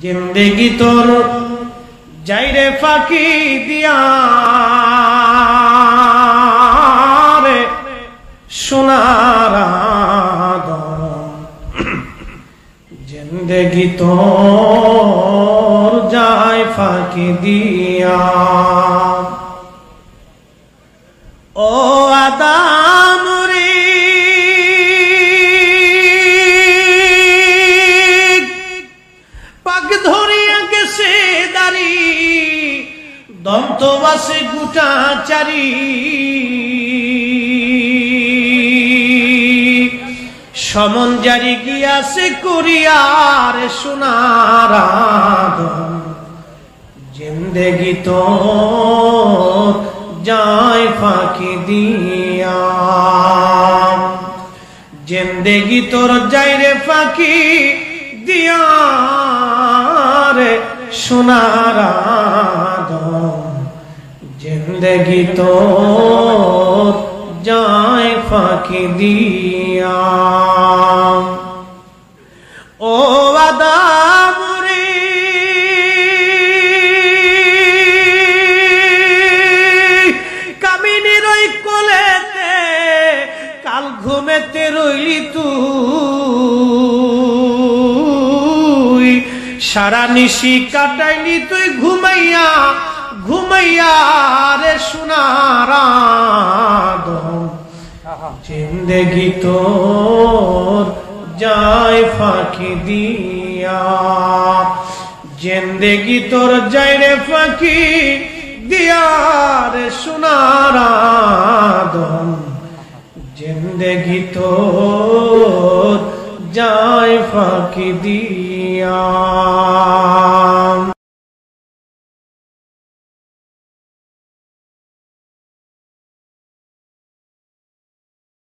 জিন্দেগি তোর যাইরে ফাঁকি দিয়া রে সোনার আদম, জিন্দেগি তোর যায় ফাঁকি দিয়া। ও আদম রে পাক ধরিয়া গেছে দাড়ি, দন্তবাসে গুটা চারি, সমন জারি গিয়াছে কুরিয়ার সোনার আদম, জিন্দেগি তোর যায় ফাঁকি দিয়া। জিন্দেগি তোর যায় রে ফাঁকি দিয়া রে সোনার আদম, জিন্দেগি তোর যায় ফাঁকি দিয়া। ও আদম রে কামিনীর ওই কোলেতে কাল ঘুমেতে রইলি তুই, সারা নিশি কাটাইলি তুই ঘুমাইয়া ঘুমাইয়া রে সোনার আদম, জিন্দেগি তোর যায় ফাঁকি দিয়া। জিন্দেগি তোর যায় রে ফাঁকি দিয়া রে সোনার আদম, জিন্দেগি তোর যায় ফাঁকি দিয়া।